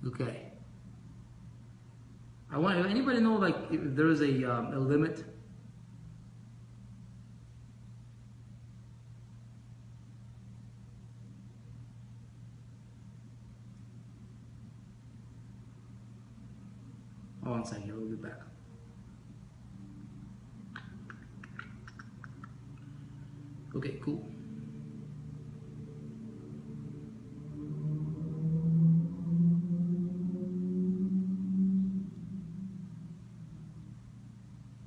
Okay. I want anybody know like if there is a limit? Oh, one second, we'll be back. Okay, cool.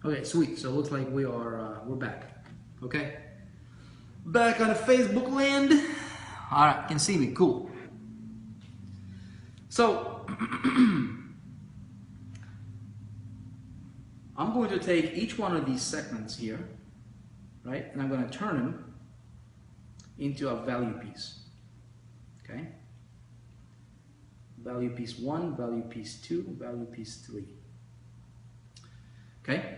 Okay, sweet. So it looks like we're back. Okay, back on the Facebook land. All right, can see me. Cool. So I'm going to take each one of these segments here, right, and I'm going to turn them into a value piece. Okay. Value piece 1, value piece 2, value piece 3. Okay.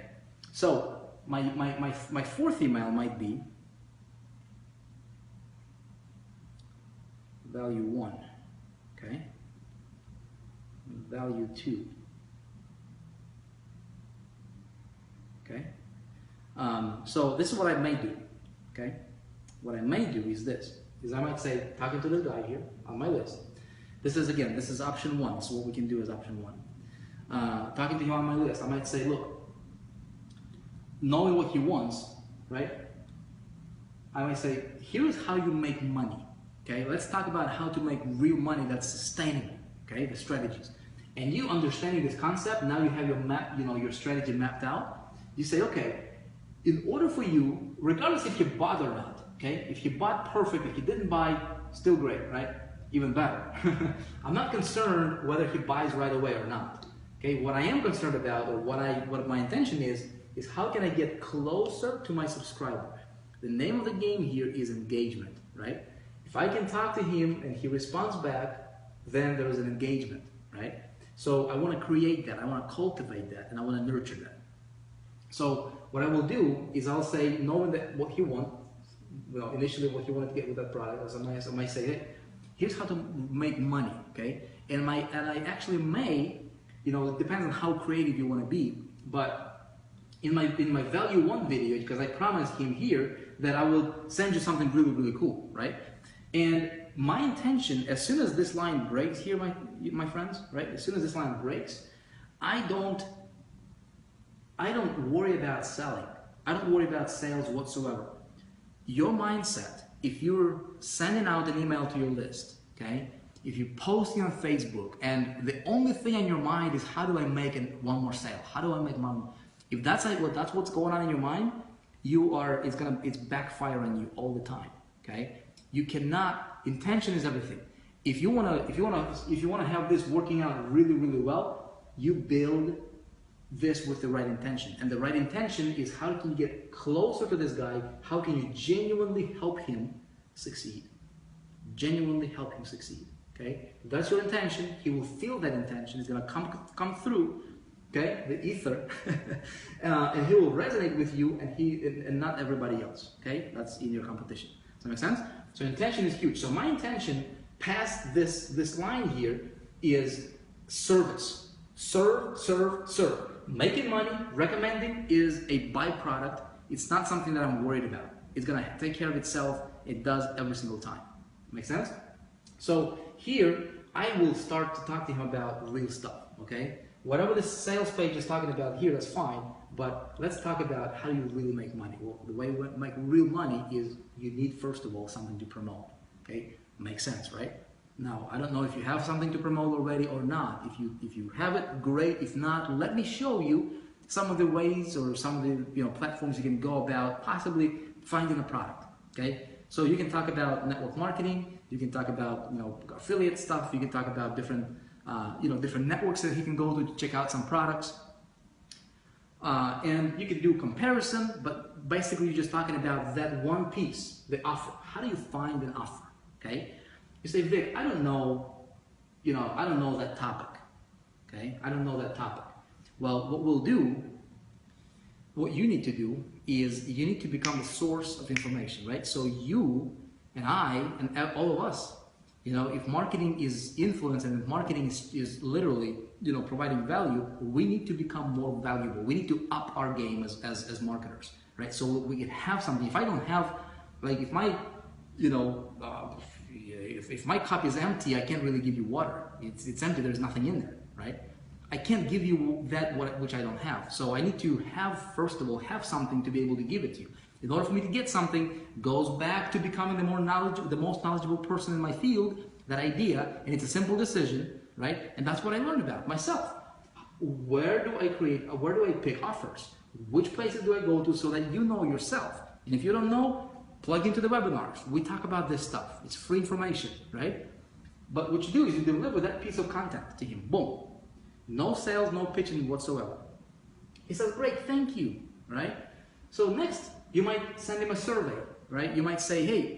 So my fourth email might be value 1, okay, value 2, okay. So this is what I may do, okay. What I may do is this, is I might say, talking to this guy here on my list, this is option 1, so what we can do is option 1. Talking to him on my list, I might say, look, knowing what he wants, right? I might say, here's how you make money, okay? Let's talk about how to make real money that's sustainable, okay? The strategies. And you understanding this concept, now you have your map, your strategy mapped out. You say, okay, in order for you, regardless if you bought or not, okay? If you bought, perfect. If you didn't buy, still great, right? Even better. I'm not concerned whether he buys right away or not, okay? What I am concerned about, or what my intention is how can I get closer to my subscriber? The name of the game here is engagement, right? If I can talk to him and he responds back, then there is an engagement, right? So I want to create that, I want to cultivate that, and I want to nurture that. So what I will do is I'll say, knowing that what he wants, initially what he wanted to get with that product, I might say, hey, here's how to make money, okay? And I actually may, it depends on how creative you want to be, but in my value 1 video, because I promised him here that I will send you something really, really cool, right? And my intention, as soon as this line breaks here, my friends, right? As soon as this line breaks, I don't worry about selling. I don't worry about sales whatsoever. Your mindset, if you're sending out an email to your list, okay? If you're posting on Facebook and the only thing on your mind is how do I make one more sale? How do I make money? If that's what's going on in your mind, it's backfiring on you all the time. Okay, you cannot. Intention is everything. If you wanna have this working out really, really well, you build this with the right intention. And the right intention is how can you get closer to this guy? How can you genuinely help him succeed? Genuinely help him succeed. Okay, if that's your intention, he will feel that intention. It's gonna come through. Okay, the ether, and he will resonate with you, and not everybody else. Okay, that's in your competition. Does that make sense? So intention is huge. So my intention past this line here is service. Serve, serve, serve. Making money, recommending is a byproduct. It's not something that I'm worried about. It's gonna take care of itself. It does every single time. Make sense? So here I will start to talk to him about real stuff. Okay. Whatever the sales page is talking about here, that's fine, but let's talk about how you really make money. Well, the way you make real money is you need, first of all, something to promote, okay? Makes sense, right? Now, I don't know if you have something to promote already or not. If you have it, great. If not, let me show you some of the ways or some of the platforms you can go about possibly finding a product, okay? So you can talk about network marketing, you can talk about affiliate stuff, you can talk about different different networks that he can go to check out some products. And you can do comparison, but basically you're just talking about that one piece, the offer. How do you find an offer, okay? You say, Vic, I don't know that topic, okay? I don't know that topic. Well, what you need to do is you need to become the source of information, right? So you and I and all of us If marketing is influence and if marketing is literally, providing value, we need to become more valuable. We need to up our game as marketers, right? So we can have something. If I don't have, like, if my, if my cup is empty, I can't really give you water. It's empty. There's nothing in there, right? I can't give you that which I don't have. So I need to have, first of all, have something to be able to give it to you. In order for me to get something, goes back to becoming the most knowledgeable person in my field, that idea, and it's a simple decision, right? And that's what I learned about myself. Where do I pick offers? Which places do I go to so that you know yourself? And if you don't know, plug into the webinars. We talk about this stuff. It's free information, right? But what you do is you deliver that piece of content to him. Boom. No sales, no pitching whatsoever. He says, great, thank you, right? So next, you might send him a survey, right? You might say, hey,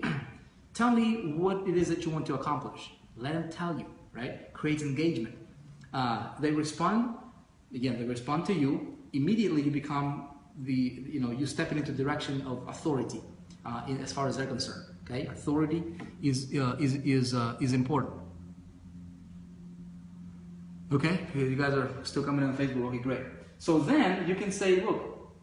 tell me what it is that you want to accomplish. Let him tell you, right? Creates engagement. They respond, again, they respond to you. Immediately you become you step into the direction of authority as far as they're concerned, okay? Authority is important. Okay, you guys are still coming on Facebook, okay, great. So then you can say, look,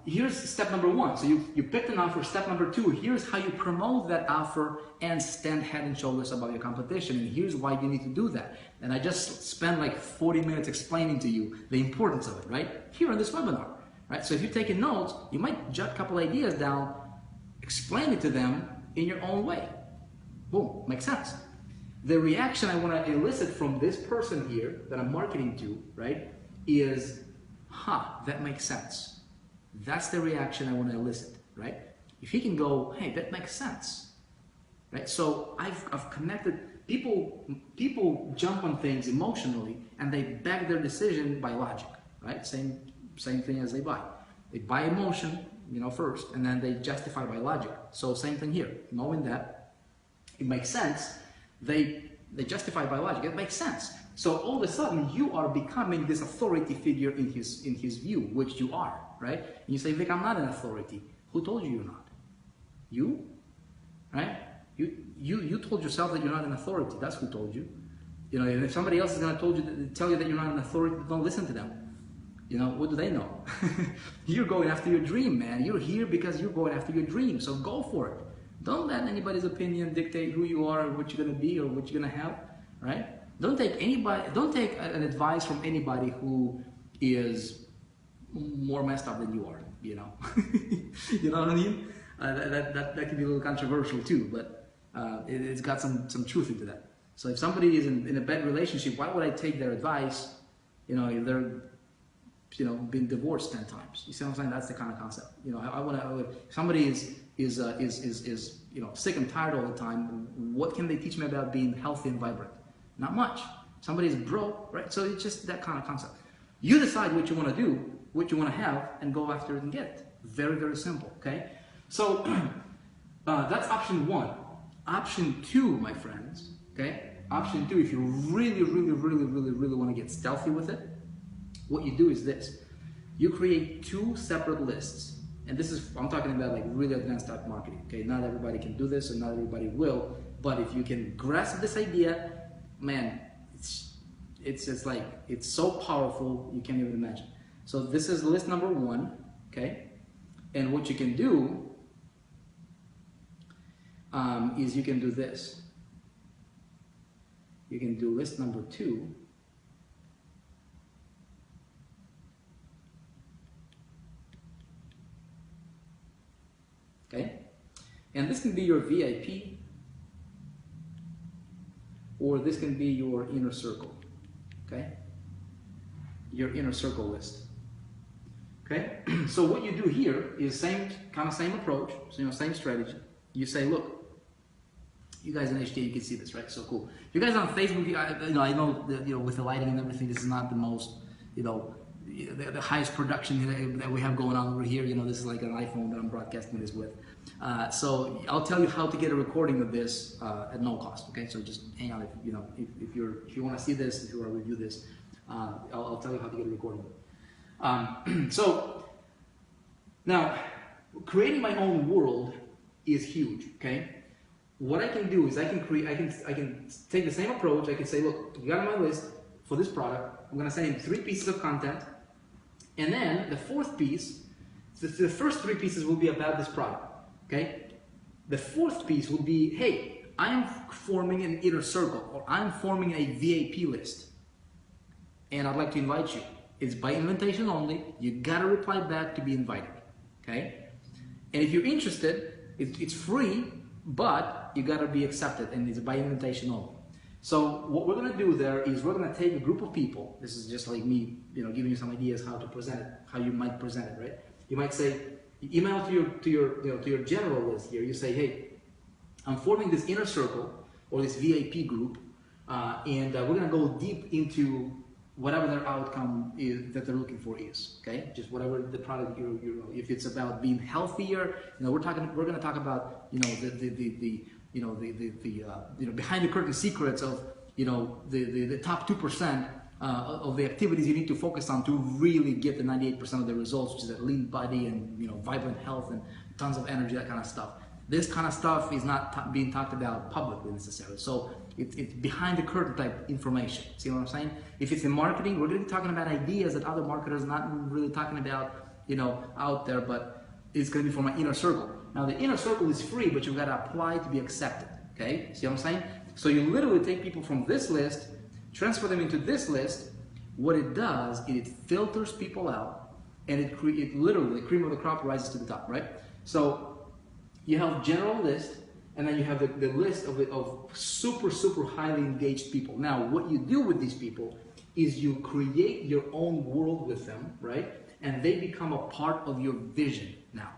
here's step number one. So you picked an offer. Step number two, here's how you promote that offer and stand head and shoulders above your competition. And here's why you need to do that. And I just spent like 40 minutes explaining to you the importance of it, right? Here on this webinar, right? So if you're taking notes, you might jot a couple ideas down, explain it to them in your own way. Boom, makes sense. The reaction I want to elicit from this person here that I'm marketing to, right, is, that makes sense. That's the reaction I want to elicit, right? If he can go, hey, that makes sense, right? So I've connected, people jump on things emotionally and they back their decision by logic, right? Same thing as they buy. They buy emotion, first, and then they justify by logic. So same thing here, knowing that it makes sense, they justify by logic, it makes sense. So all of a sudden you are becoming this authority figure in his view, which you are, right? And you say, Vic, I'm not an authority. Who told you you're not? You, right? You told yourself that you're not an authority. That's who told you. And if somebody else is going to tell you that you're not an authority, don't listen to them. What do they know? You're going after your dream, man. You're here because you're going after your dream. So go for it. Don't let anybody's opinion dictate who you are, or what you're going to be, or what you're going to have, right? Don't take an advice from anybody who is more messed up than you are, You know what I mean? That can be a little controversial too, but it's got some truth into that. So if somebody is in a bad relationship, why would I take their advice? If they're been divorced 10 times. You see what I'm saying? That's the kind of concept. I want to. If somebody is sick and tired all the time, what can they teach me about being healthy and vibrant? Not much. Somebody's broke, right? So it's just that kind of concept. You decide what you want to do, what you want to have, and go after it and get it. Very, very simple, okay? So that's option one. Option two, my friends, okay? Option two, if you really, really, really, really, really want to get stealthy with it, what you do is this. You create two separate lists. And this is, I'm talking about like really advanced type marketing, okay? Not everybody can do this and not everybody will, but if you can grasp this idea, man, it's like, it's so powerful, you can't even imagine. So this is list number one, okay? And what you can do is you can do this. You can do list number two. Okay? And this can be your VIP, or this can be your inner circle. Okay? Your inner circle list. Okay? So what you do here is same approach, so same strategy. You say, look, you guys in HD, you can see this, right? So cool. You guys on Facebook, I know that, with the lighting and everything, this is not the most, the highest production that we have going on over here. This is like an iPhone that I'm broadcasting this with. So I'll tell you how to get a recording of this at no cost. Okay, so just hang on. If you want to see this, if you want to review this, I'll tell you how to get a recording of it. So now, creating my own world is huge. Okay, what I can do is I can take the same approach. I can say, look, you got on my list for this product. I'm gonna send you 3 pieces of content, and then the 4th piece, the first 3 pieces will be about this product. Okay, the 4th piece will be, hey, I'm forming an inner circle, or I'm forming a VIP list, and I'd like to invite you. It's by invitation only. You gotta reply back to be invited. Okay, and if you're interested, it's free, but you gotta be accepted, and it's by invitation only. So what we're gonna do there is we're gonna take a group of people. This is just like me, giving you some ideas how to present it, how you might present it, right? You might say, email to your general list here. You say, hey, I'm forming this inner circle or this VIP group, and we're gonna go deep into whatever their outcome is that they're looking for is. Okay, just whatever the product if it's about being healthier, we're gonna talk about the behind the curtain secrets of the top 2% of the activities you need to focus on to really get the 98% of the results, which is that lean body and vibrant health and tons of energy, that kind of stuff. This kind of stuff is not being talked about publicly necessarily, so it's behind the curtain type information. See what I'm saying? If it's in marketing, we're going to be talking about ideas that other marketers are not really talking about, out there, but it's going to be for my inner circle. Now the inner circle is free, but you've got to apply to be accepted. Okay, see what I'm saying? So you literally take people from this list, transfer them into this list. What it does is it filters people out, and it literally, the cream of the crop rises to the top, right? So you have general list, and then you have the list of super highly engaged people. Now, what you do with these people is you create your own world with them, right? And they become a part of your vision now.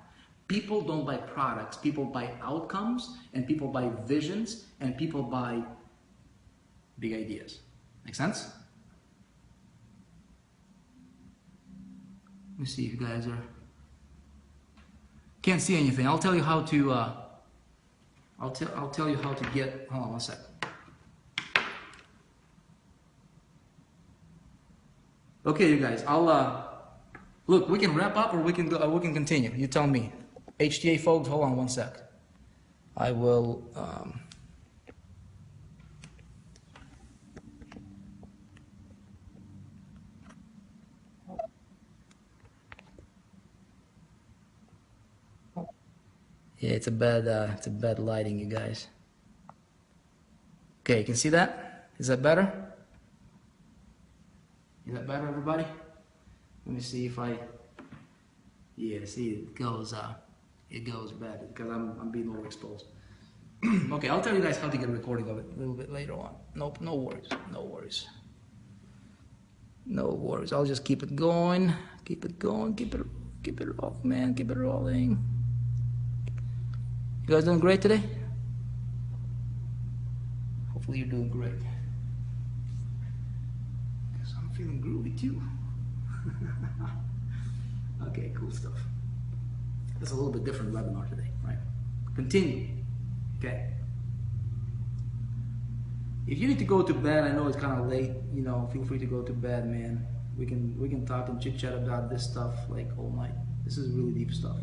People don't buy products, people buy outcomes, and people buy visions, and people buy big ideas. Make sense? Let me see if you guys are... Can't see anything. I'll tell you how to... I'll tell you how to get... Hold on one sec. Okay, you guys. Look. We can wrap up, or we can continue. You tell me. HTA folks, hold on one sec. I will. Yeah, it's a bad lighting, you guys. Okay, you can see that? Is that better? Is that better, everybody? Let me see if I... Yeah, see, it goes bad because I'm being overexposed. Okay, I'll tell you guys how to get a recording of it a little bit later on. Nope, no worries. I'll just keep it going, keep it rolling, man, keep it rolling. You guys doing great today? Hopefully you're doing great. Because I'm feeling groovy too. Okay, cool stuff. It's a little bit different webinar today, right? Continue. Okay. If you need to go to bed, I know it's kind of late. Feel free to go to bed, man. We can talk and chit chat about this stuff like all night. This is really deep stuff.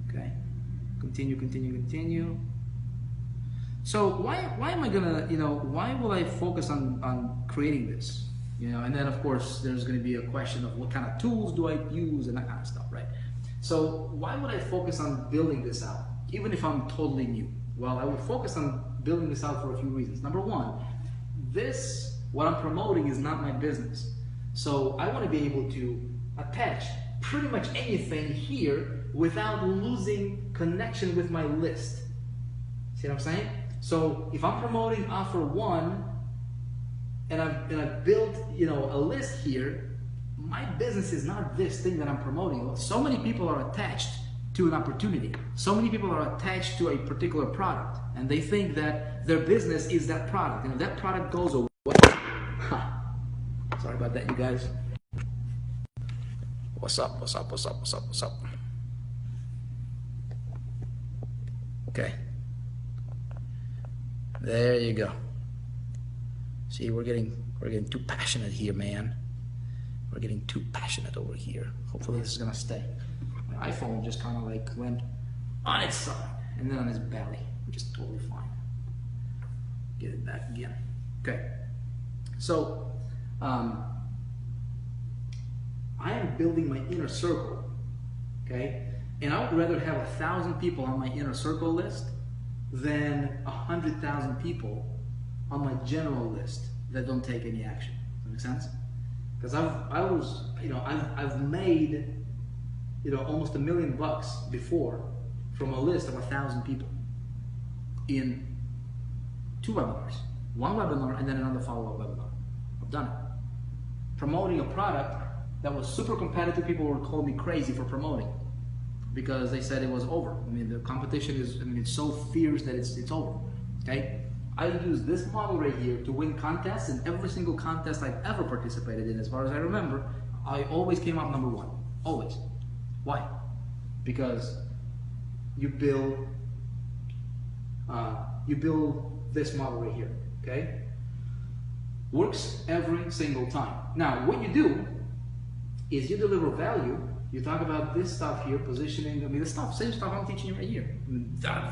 Okay. Continue. So why am I gonna, why will I focus on creating this? And then of course there's gonna be a question of what kind of tools do I use and that kind of stuff, right? So why would I focus on building this out, even if I'm totally new? Well, I would focus on building this out for a few reasons. Number one, what I'm promoting is not my business. So I want to be able to attach pretty much anything here without losing connection with my list. See what I'm saying? So if I'm promoting offer 1 and I've built a list here, my business is not this thing that I'm promoting. So many people are attached to an opportunity. So many people are attached to a particular product, and they think that their business is that product. And if that product goes away, sorry about that, you guys. What's up? Okay. There you go. See, we're getting too passionate here, man. We're getting too passionate over here. Hopefully this is gonna stay. My iPhone just kind of like went on its side and then on its belly. which is totally fine. Get it back again. Okay. So, I am building my inner circle, okay? And I would rather have 1,000 people on my inner circle list than 100,000 people on my general list that don't take any action. Does that make sense? Because I've made, almost $1 million before from a list of 1,000 people in 2 webinars. One webinar and then another follow-up webinar. I've done it. Promoting a product that was super competitive. People were calling me crazy for promoting because they said it was over. I mean, the competition is, it's so fierce that it's over, okay? I use this model right here to win contests, and every single contest I've ever participated in, as far as I remember, I always came up number 1, always. Why? Because you build this model right here, okay? Works every single time. Now, what you do is you deliver value. You talk about this stuff here, positioning. I mean, the same stuff I'm teaching you right here.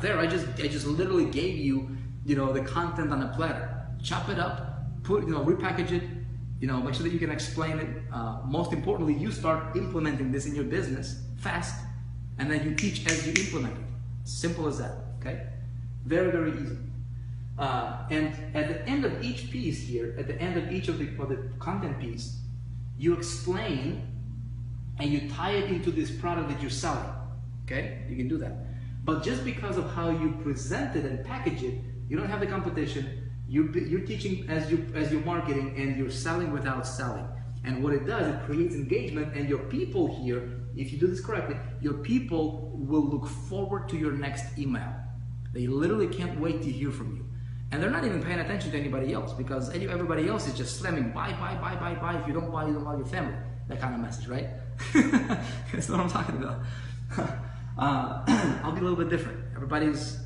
There, I just literally gave you, the content on a platter. Chop it up, repackage it. Make sure that you can explain it. Most importantly, you start implementing this in your business fast, and then you teach as you implement it. Simple as that. Okay, very, very easy. And at the end of each piece here, at the end of each of the content piece, you explain and you tie it into this product that you're selling. Okay, you can do that. But just because of how you present it and package it, you don't have the competition. You're teaching as you're marketing, and you're selling without selling. And what it does, it creates engagement, and your people here, if you do this correctly, your people will look forward to your next email. They literally can't wait to hear from you. And they're not even paying attention to anybody else, because everybody else is just slamming buy. If you don't buy, you don't love your family. That kind of message, right? That's what I'm talking about. I'll be a little bit different. Everybody's,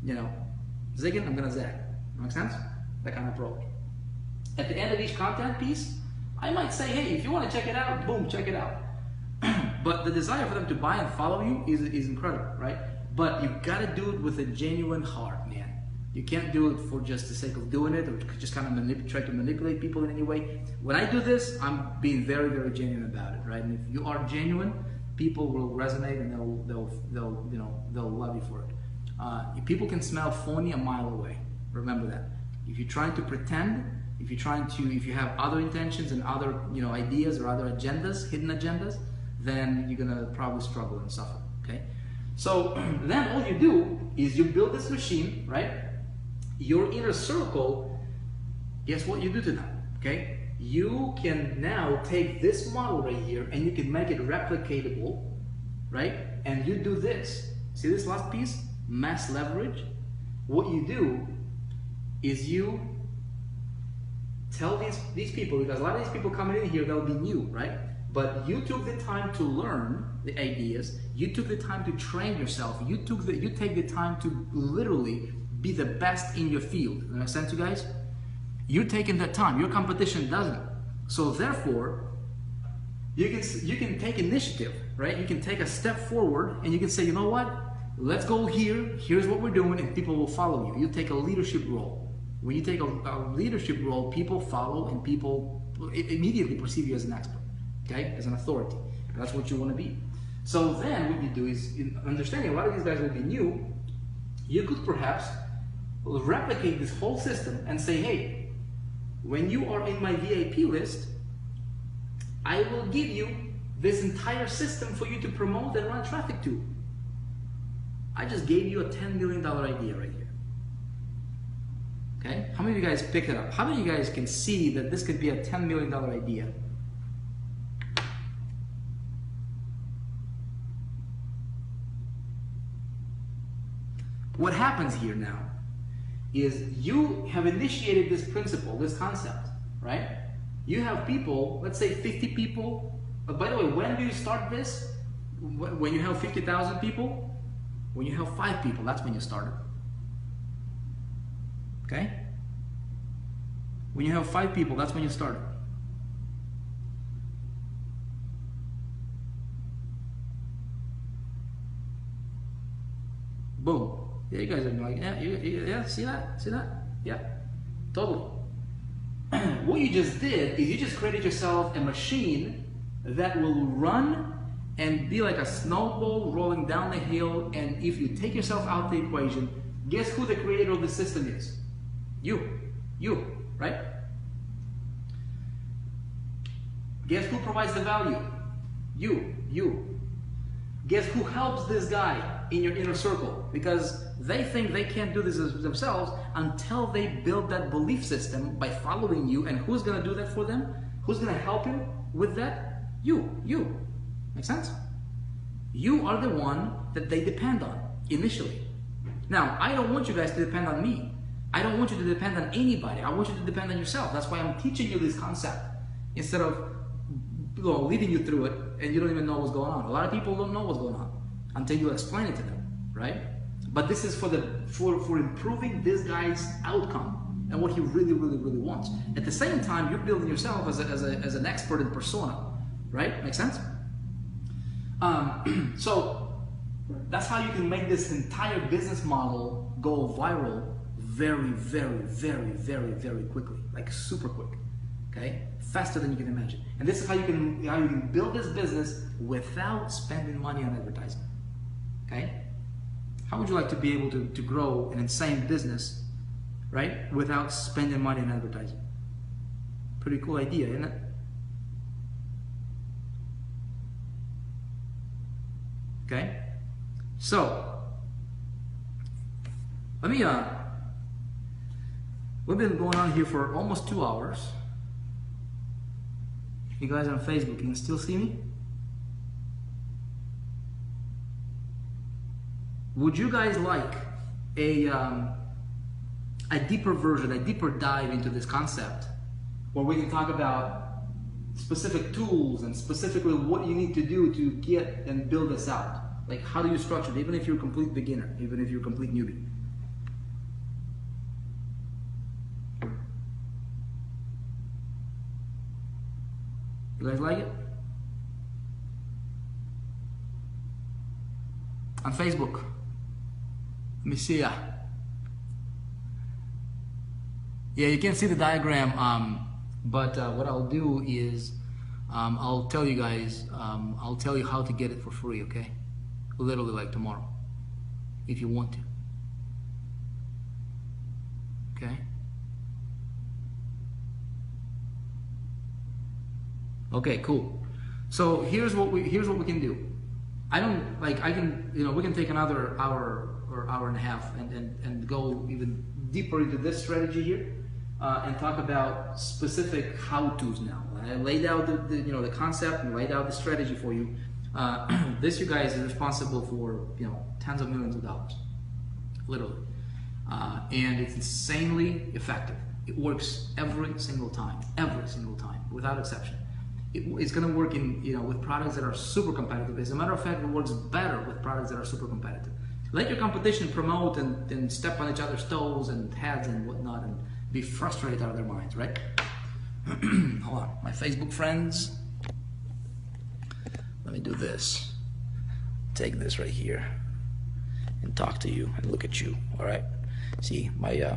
zigging, I'm gonna zag. Make sense? That kind of approach. At the end of each content piece, I might say, hey, if you want to check it out, boom, check it out. But the desire for them to buy and follow you is incredible, right? But you gotta do it with a genuine heart, man. You can't do it for just the sake of doing it, or just kind of try to manipulate people in any way. When I do this, I'm being very, very genuine about it, right? And if you are genuine, people will resonate, and they'll love you for it. People can smell phony a mile away. Remember that. If you're trying to pretend, if you have other intentions and other ideas or other agendas, hidden agendas, then you're gonna probably struggle and suffer. Okay. So then all you do is you build this machine, right? Your inner circle, guess what you do to them, okay? You can now take this model right here and you can make it replicatable, right? And you do this. See this last piece? Mass leverage. What you do is you tell these people, because a lot of these people coming in here, they'll be new, right? But you took the time to learn the ideas. You took the time to train yourself. You take the time to literally be the best in your field. Does that make sense, you guys? You're taking that time. Your competition doesn't. So therefore, you can take initiative, right? You can take a step forward, and you can say, you know what? Let's go here. Here's what we're doing, and people will follow you. You take a leadership role. When you take a leadership role, people follow, and people immediately perceive you as an expert, okay? As an authority. That's what you want to be. So then what you do is, in understanding a lot of these guys will be new, you could perhaps replicate this whole system and say, hey, when you are in my VIP list, I will give you this entire system for you to promote and run traffic to. I just gave you a $10 million idea right here. Okay? How many of you guys picked it up? How many of you guys can see that this could be a $10 million idea? What happens here now is you have initiated this principle, this concept, right? You have people, let's say 50 people. By the way, when do you start this? When you have 50,000 people? When you have 5 people, that's when you start it. Okay? When you have 5 people, that's when you start it. Boom. Yeah, you guys are like, yeah, see that? Yeah, totally. What you just did is you just created yourself a machine that will run and be like a snowball rolling down the hill, and if you take yourself out of the equation, guess who the creator of the system is? You, right? Guess who provides the value? You. Guess who helps this guy in your inner circle? Because they think they can't do this themselves until they build that belief system by following you. And who's going to do that for them? Who's going to help him with that? You. Make sense? You are the one that they depend on initially. Now, I don't want you guys to depend on me. I don't want you to depend on anybody. I want you to depend on yourself. That's why I'm teaching you this concept instead of leading you through it and you don't even know what's going on. A lot of people don't know what's going on until you explain it to them, right? But this is for improving this guy's outcome and what he really wants. At the same time, you're building yourself as an expert in persona, right? Make sense? So that's how you can make this entire business model go viral very quickly, like super quick. Okay, faster than you can imagine. And this is how you can build this business without spending money on advertising. Okay, how would you like to be able to grow an insane business, right, without spending money on advertising? Pretty cool idea, isn't it? Okay, so let me we've been going on here for almost 2 hours. You guys on Facebook, you can still see me? Would you guys like a deeper version, a deeper dive into this concept, where we can talk about specific tools and specifically what you need to do to get and build this out? Like, how do you structure it, even if you're a complete beginner, even if you're a complete newbie? You guys like it? On Facebook. Let me see ya. Yeah, you can't see the diagram, but what I'll do is I'll tell you guys, I'll tell you how to get it for free, okay? Literally like tomorrow, if you want to. Okay? Okay, cool. So here's what we can do. I can, we can take another hour or hour and a half and go even deeper into this strategy here and talk about specific how-tos now. I laid out the concept and laid out the strategy for you. This, you guys, is responsible for tens of millions of dollars, literally, and it's insanely effective. It works every single time, without exception. It's going to work in with products that are super competitive. As a matter of fact, it works better with products that are super competitive. Let your competition promote and step on each other's toes and heads and whatnot and be frustrated out of their minds, right? Hold on, my Facebook friends. Let me do this. Take this right here and talk to you and look at you. All right. See my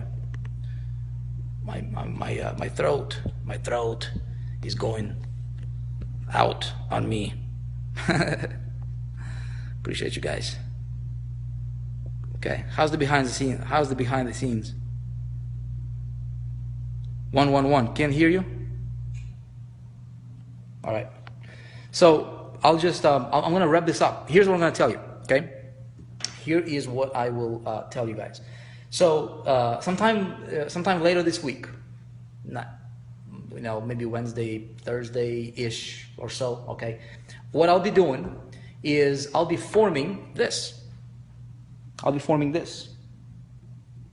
throat is going out on me. Appreciate you guys. Okay. How's the behind the scenes? 111. Can't hear you. All right. So I'll just, I'm going to wrap this up. Here's what I'm going to tell you, okay? Here is what I will tell you guys. So sometime later this week, maybe Wednesday, Thursday-ish or so, okay? What I'll be doing is I'll be forming this.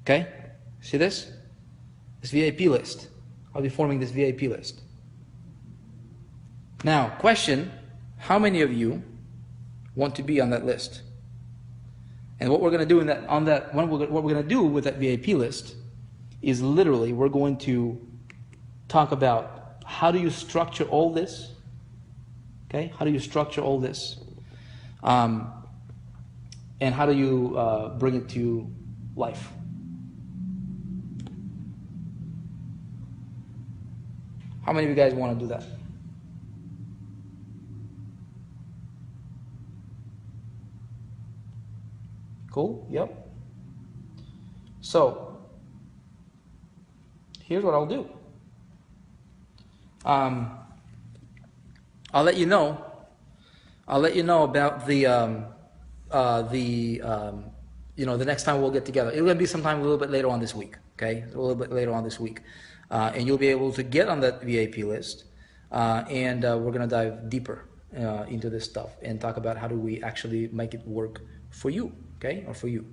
Okay? See this? This VIP list. I'll be forming this VIP list. Now, question, how many of you want to be on that list? And what we're going to do what we're going to do with that VIP list is literally we're going to talk about how do you structure all this? Okay? How do you structure all this? And how do you bring it to life. How many of you guys want to do that? Cool? Yep. So, here's what I'll do. I'll let you know. I'll let you know about the the next time we'll get together. It's gonna be sometime a little bit later on this week. Okay, a little bit later on this week, and you'll be able to get on that VIP list, and we're gonna dive deeper into this stuff and talk about how do we actually make it work for you, okay, or for you.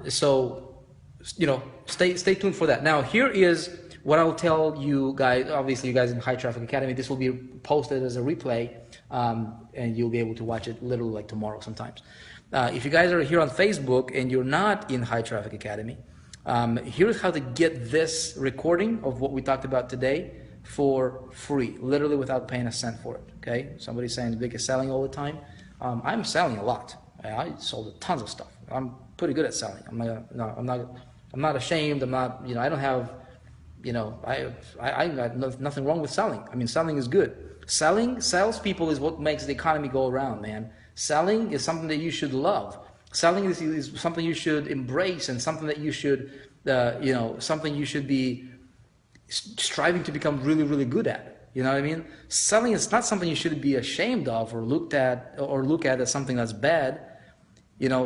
So, stay tuned for that. Now, here is what I'll tell you guys. Obviously, you guys in High Traffic Academy, this will be posted as a replay, and you'll be able to watch it literally like tomorrow sometimes. If you guys are here on Facebook and you're not in High Traffic Academy, here's how to get this recording of what we talked about today for free, literally without paying a cent for it. Okay? Somebody's saying Vick is selling all the time. I'm selling a lot. I sold tons of stuff. I'm pretty good at selling. I'm not ashamed. I'm not. I don't have. I got nothing wrong with selling. I mean, selling is good. Salespeople is what makes the economy go around, man. Selling is something that you should love. Selling is something you should embrace and something that you should, something you should be striving to become really, really good at. You know what I mean? Selling is not something you should be ashamed of or look at as something that's bad.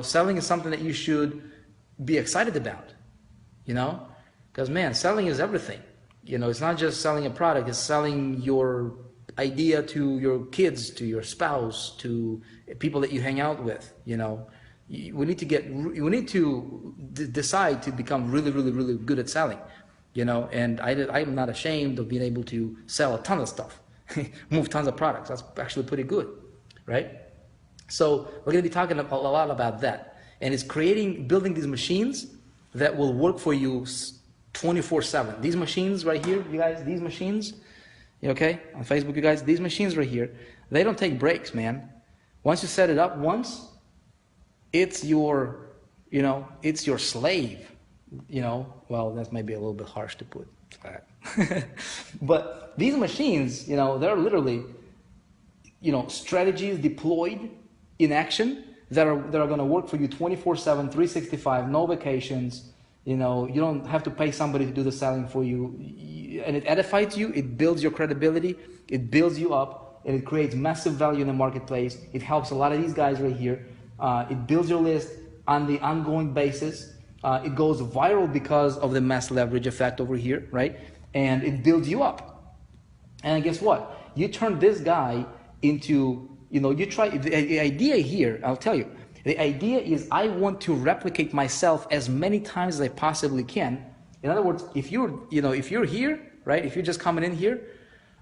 Selling is something that you should be excited about. Because man, selling is everything. It's not just selling a product, it's selling your idea to your kids, to your spouse, to people that you hang out with. We need to decide to become really, really, really good at selling. And I'm not ashamed of being able to sell a ton of stuff, move tons of products. That's actually pretty good, right? So we're going to be talking a lot about that. And it's building these machines that will work for you 24/7. These machines right here, you guys, these machines, okay, on Facebook, you guys, these machines right here, they don't take breaks, man. Once you set it up once, it's your slave. Well, that's maybe a little bit harsh to put. But these machines, they're literally, strategies deployed in action that are going to work for you 24/7, 365, no vacations. You don't have to pay somebody to do the selling for you, and it edifies you. It builds your credibility. It builds you up, and it creates massive value in the marketplace. It helps a lot of these guys right here. It builds your list on the ongoing basis. It goes viral because of the mass leverage effect over here, right? And it builds you up. And guess what? You turn this guy into, you try, the idea here, I'll tell you, the idea is I want to replicate myself as many times as I possibly can. In other words, if you're here, right, if you're just coming in here,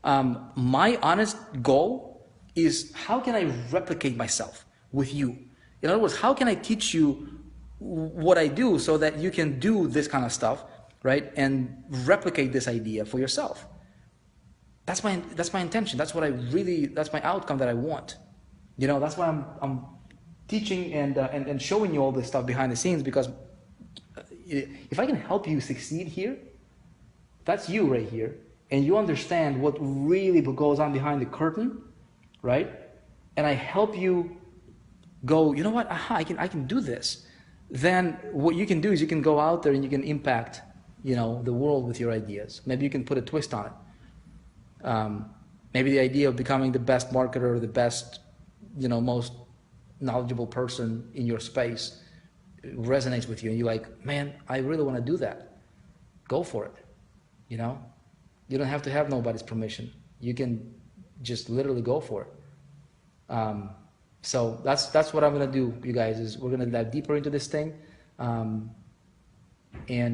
my honest goal is how can I replicate myself with you? In other words, how can I teach you what I do so that you can do this kind of stuff, right, and replicate this idea for yourself? That's my intention. That's my outcome that I want. That's why I'm teaching and showing you all this stuff behind the scenes, because if I can help you succeed here, that's you right here, and you understand what really goes on behind the curtain, right? And I help you go, you know what? Aha, I can do this. Then what you can do is you can go out there and you can impact, the world with your ideas. Maybe you can put a twist on it. Maybe the idea of becoming the best marketer, the best, most knowledgeable person in your space resonates with you, and you're like, man, I really want to do that. Go for it. You don't have to have nobody's permission. You can just literally go for it. So that's what I'm gonna do, you guys. Is we're gonna dive deeper into this thing, and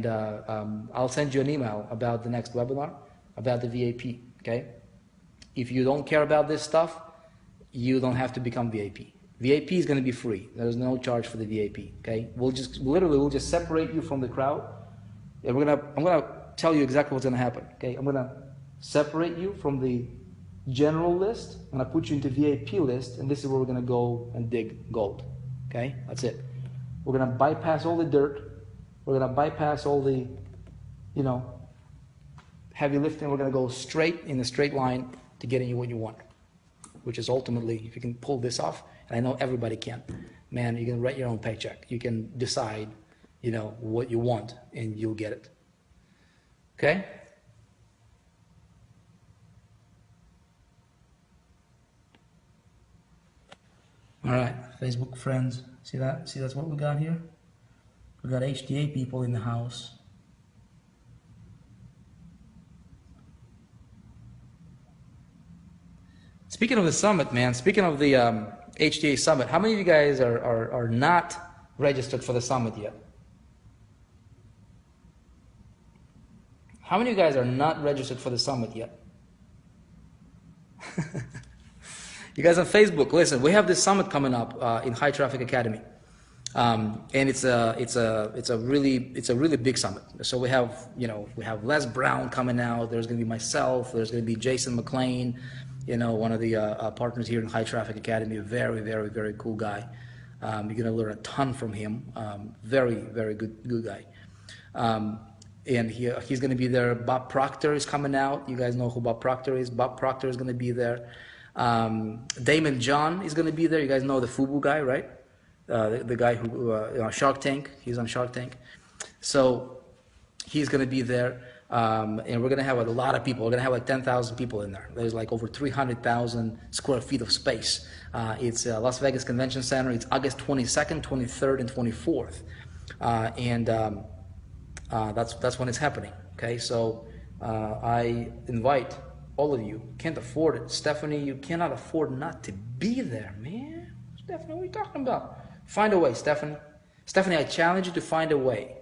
I'll send you an email about the next webinar, about the VIP. Okay. If you don't care about this stuff, you don't have to become VIP. VIP is going to be free. There's no charge for the VIP. Okay, we'll just separate you from the crowd, and I'm gonna tell you exactly what's going to happen. Okay, I'm gonna separate you from the general list. I'm gonna put you into VIP list, and this is where we're gonna go and dig gold. Okay, that's it. We're going to bypass all the dirt. We're going to bypass all the, heavy lifting. We're going to go straight in a straight line to getting you what you want, which is ultimately, if you can pull this off, and I know everybody can, man, you can write your own paycheck. You can decide, what you want, and you'll get it. Okay? All right, Facebook friends. See that? See, that's what we got here? We got HDA people in the house. Speaking of the summit, man, speaking of the HDA summit, how many of you guys are not registered for the summit yet? How many of you guys are not registered for the summit yet? You guys on Facebook, listen, we have this summit coming up in High Traffic Academy. And it's a really big summit. So we have, we have Les Brown coming out. There's going to be myself. There's going to be Jason McLean, one of the partners here in High Traffic Academy. A very, very, very cool guy. You're going to learn a ton from him. Very, very good guy. And he's going to be there. Bob Proctor is coming out. You guys know who Bob Proctor is. Bob Proctor is going to be there. Damon John is going to be there. You guys know the FUBU guy, right? The guy who Shark Tank. He's on Shark Tank. So he's going to be there. And we're going to have a lot of people. We're going to have like 10,000 people in there. There's like over 300,000 square feet of space. It's Las Vegas Convention Center. It's August 22nd, 23rd, and 24th. That's when it's happening. Okay, so I invite all of you. Can't afford it. Stephanie, you cannot afford not to be there, man. Stephanie, what are you talking about? Find a way, Stephanie. Stephanie, I challenge you to find a way.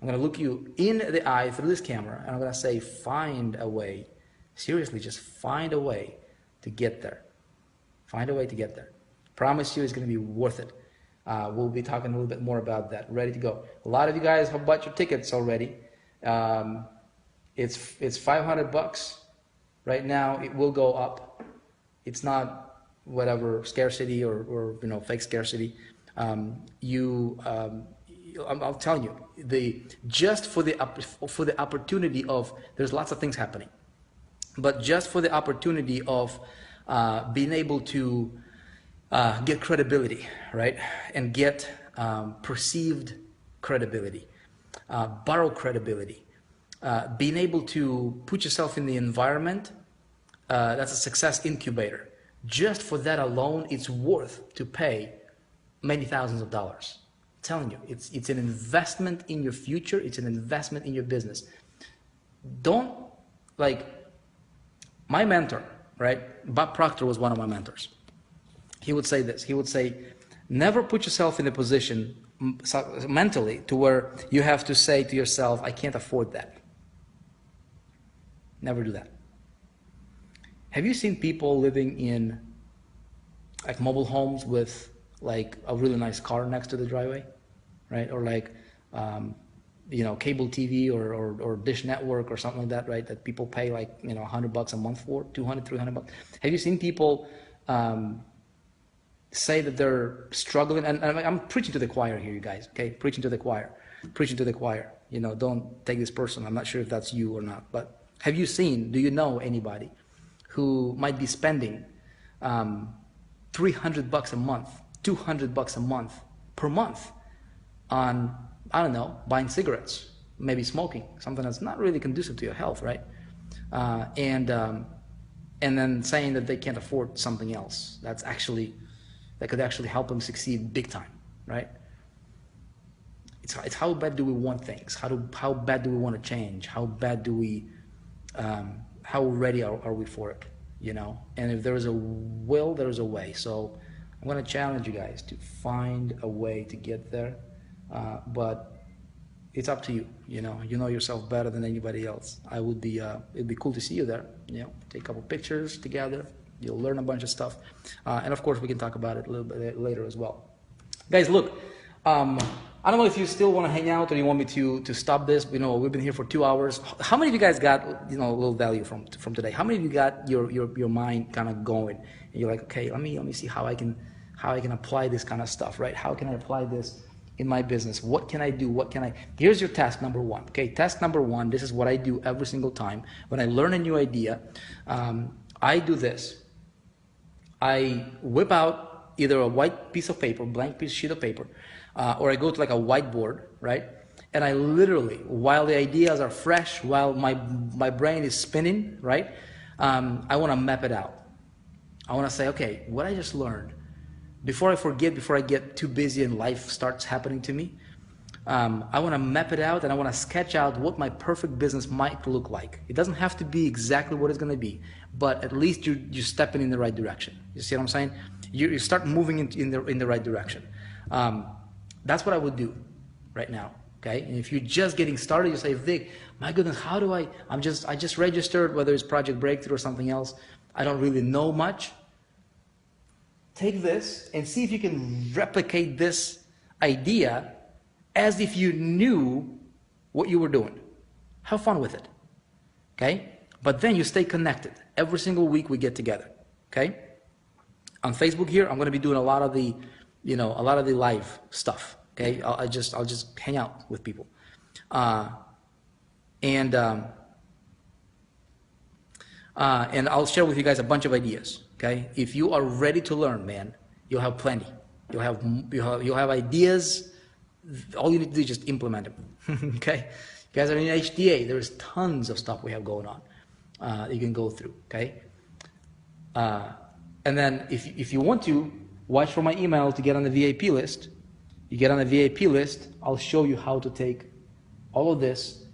I'm going to look you in the eye through this camera, and I'm going to say, find a way. Seriously, just find a way to get there. Find a way to get there. Promise you it's going to be worth it. We'll be talking a little bit more about that. Ready to go. A lot of you guys have bought your tickets already. It's $500 right now. It will go up. It's not whatever scarcity or fake scarcity. I'm telling you, just for the opportunity of, there's lots of things happening, but just for the opportunity of being able to get credibility, right, and get perceived credibility, borrow credibility, being able to put yourself in the environment, that's a success incubator. Just for that alone, it's worth to pay many thousands of dollars. I'm telling you, it's an investment in your future. It's an investment in your business. Don't, my mentor, right? Bob Proctor was one of my mentors. He would say this. He would say, never put yourself in a position mentally to where you have to say to yourself, I can't afford that. Never do that. Have you seen people living in like mobile homes with like a really nice car next to the driveway, right? Or like, cable TV or Dish Network or something like that, right? That people pay like, $100 a month for, $200, $300. Have you seen people say that they're struggling? And I'm preaching to the choir here, you guys, okay? Preaching to the choir. Preaching to the choir. Don't take this personal. I'm not sure if that's you or not. But do you know anybody who might be spending $300 a month, $200 a month per month on, I don't know, buying cigarettes, maybe smoking, something that's not really conducive to your health, right? And then saying that they can't afford something else that could actually help them succeed big time, right? It's how bad do we want things? How bad do we want to change? How bad do we, how ready are we for it? And if there is a will, there is a way. So I'm going to challenge you guys to find a way to get there. But it's up to you. You know yourself better than anybody else. It'd be cool to see you there. Take a couple pictures together. You'll learn a bunch of stuff. And of course, we can talk about it a little bit later as well. Guys, look, I don't know if you still want to hang out or you want me to stop this. We've been here for 2 hours. How many of you guys got a little value from today? How many of you got your mind kind of going? And you're like, okay, let me see how I can apply this kind of stuff, right? How can I apply this in my business? What can I do? What can I? Here's your task number one. Okay, task number one. This is what I do every single time when I learn a new idea. I do this. I whip out either a white piece of paper, blank piece sheet of paper, or I go to like a whiteboard, right? And I literally, while the ideas are fresh, while my brain is spinning, right? I want to map it out. I want to say, okay, what I just learned, before I forget, before I get too busy and life starts happening to me, I want to map it out and I want to sketch out what my perfect business might look like. It doesn't have to be exactly what it's going to be, but at least you're stepping in the right direction. You see what I'm saying? You start moving in the right direction. That's what I would do right now. Okay, and if you're just getting started, you say, Vic, my goodness, how do I just registered, whether it's Project Breakthrough or something else. I don't really know much. Take this and see if you can replicate this idea as if you knew what you were doing. Have fun with it. Okay? But then you stay connected. Every single week we get together. Okay? On Facebook here, I'm going to be doing a lot of the live stuff. Okay? I'll just hang out with people. And I'll share with you guys a bunch of ideas. Okay? If you are ready to learn, man, you'll have plenty. You'll have ideas. All you need to do is just implement them. Okay? You guys are in HDA. There's tons of stuff we have going on. You can go through. Okay? And then if you want to, watch for my email to get on the VIP list. You get on the VIP list, I'll show you how to take all of this,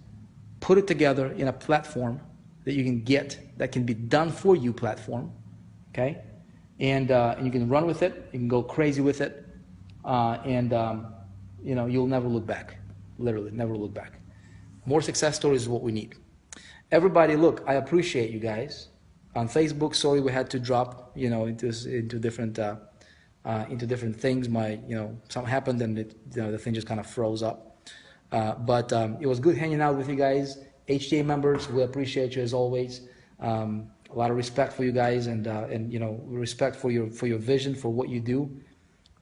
put it together in a platform that you can get, that can be done for you platform, okay? And you can run with it, you can go crazy with it, you'll never look back, literally, never look back. More success stories is what we need. Everybody, look, I appreciate you guys. On Facebook, sorry we had to drop, into different things. Something happened and the thing just kind of froze up. But it was good hanging out with you guys. HTA members, we appreciate you as always. A lot of respect for you guys and respect for your vision, for what you do,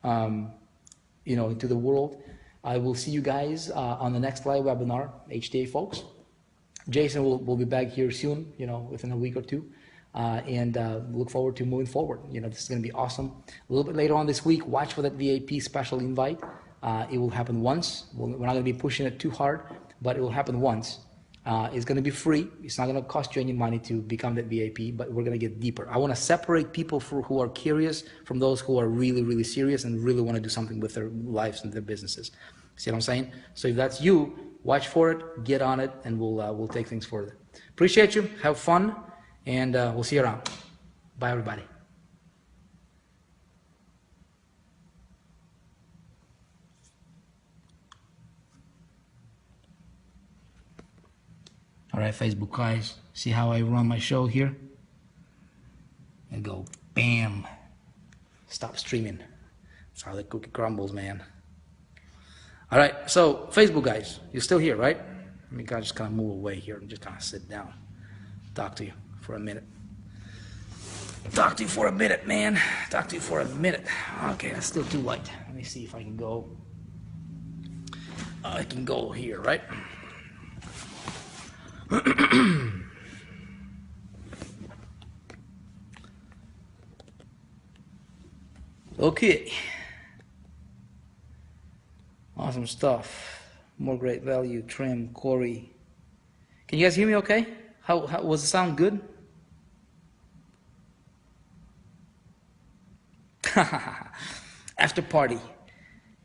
into the world. I will see you guys on the next live webinar, HTA folks. Jason will be back here soon, within a week or two. And look forward to moving forward. This is going to be awesome. A little bit later on this week, watch for that VIP special invite. It will happen once. We're not going to be pushing it too hard, but it will happen once. It's going to be free. It's not going to cost you any money to become that VIP, but we're going to get deeper. I want to separate people who are curious from those who are really, really serious and really want to do something with their lives and their businesses. See what I'm saying? So if that's you, watch for it, get on it, and we'll take things further. Appreciate you. Have fun. And we'll see you around. Bye, everybody. All right, Facebook guys, see how I run my show here? And go, bam. Stop streaming. That's how the cookie crumbles, man. All right, so Facebook guys, you're still here, right? Let me just kind of move away here and just kind of sit down. Talk to you for a minute. Talk to you for a minute, man. Talk to you for a minute. Okay, that's still too light. Let me see if I can go. I can go here, right? Okay. Awesome stuff. More great value. Trim, Corey. Can you guys hear me okay? How was the sound good? After party.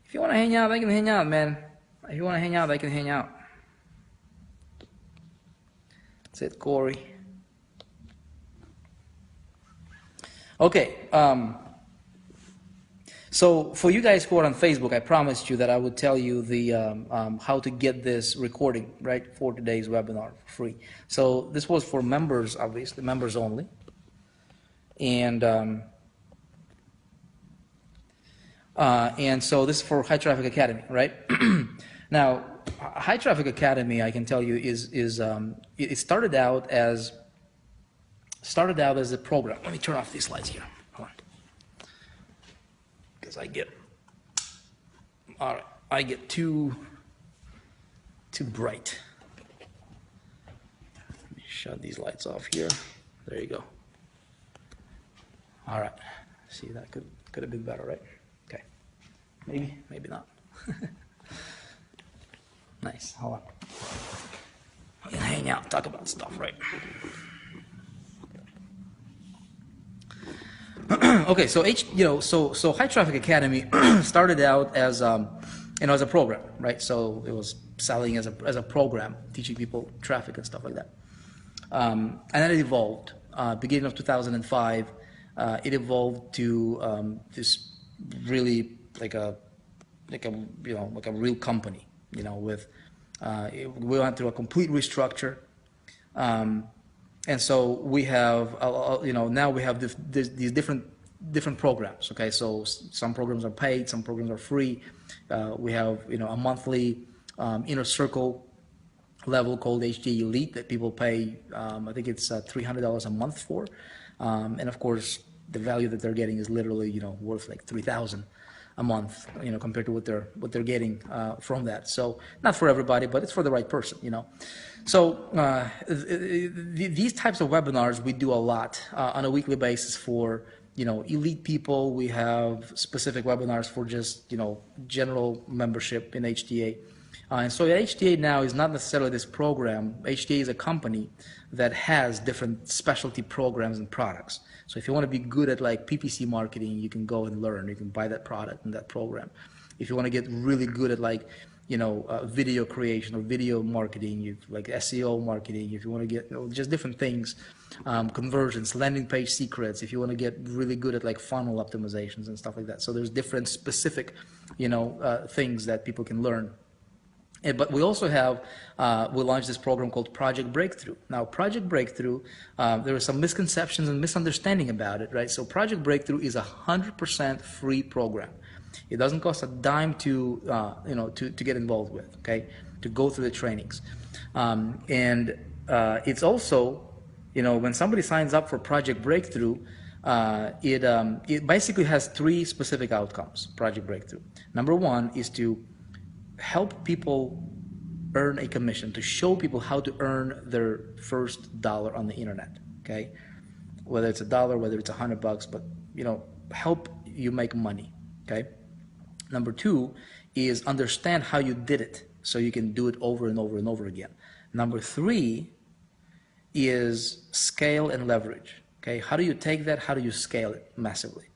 If you want to hang out, I can hang out, man. If you want to hang out, I can hang out. That's it, Corey. Okay. So for you guys who are on Facebook, I promised you that I would tell you the how to get this recording, right, for today's webinar for free. So this was for members, obviously, members only. And so this is for High Traffic Academy, right? Now, High Traffic Academy, I can tell you, it started out as a program. Let me turn off these lights here. Hold on. Because I get, all right, I get too bright. Let me shut these lights off here. There you go. All right. See, that could have been better, right? Okay. Maybe not. Nice. Hold on. We can hang out, talk about stuff, right? Okay, so so High Traffic Academy started out as as a program, right? So it was selling as a program, teaching people traffic and stuff like that. And then it evolved. Beginning of 2005, it evolved to this really like a real company, with we went through a complete restructure. And so we have, now we have these different programs. Okay, so some programs are paid, some programs are free. We have a monthly inner circle level called HD Elite that people pay. I think it's $300 a month for, and of course the value that they're getting is literally worth like $3,000 a month, compared to what they're getting from that. So not for everybody, but it's for the right person, So these types of webinars we do a lot on a weekly basis for elite people. We have specific webinars for just general membership in HTA. And so HTA now is not necessarily this program. HTA is a company that has different specialty programs and products. So if you want to be good at like PPC marketing, you can go and learn. You can buy that product and that program. If you want to get really good at like video creation or video marketing, like SEO marketing, if you want to get just different things, conversions, landing page secrets, if you want to get really good at like funnel optimizations and stuff like that. So there's different specific things that people can learn. But we also have, we launched this program called Project Breakthrough. Now, Project Breakthrough, there are some misconceptions and misunderstanding about it, right? So Project Breakthrough is a 100% free program. It doesn't cost a dime to get involved with, okay, to go through the trainings. It's also, when somebody signs up for Project Breakthrough, it basically has three specific outcomes, Project Breakthrough. Number one is to help people earn a commission, to show people how to earn their first dollar on the internet, okay? Whether it's $1, whether it's $100, but help you make money, okay? Number two is understand how you did it so you can do it over and over and over again. Number three is scale and leverage, okay? How do you take that? How do you scale it massively?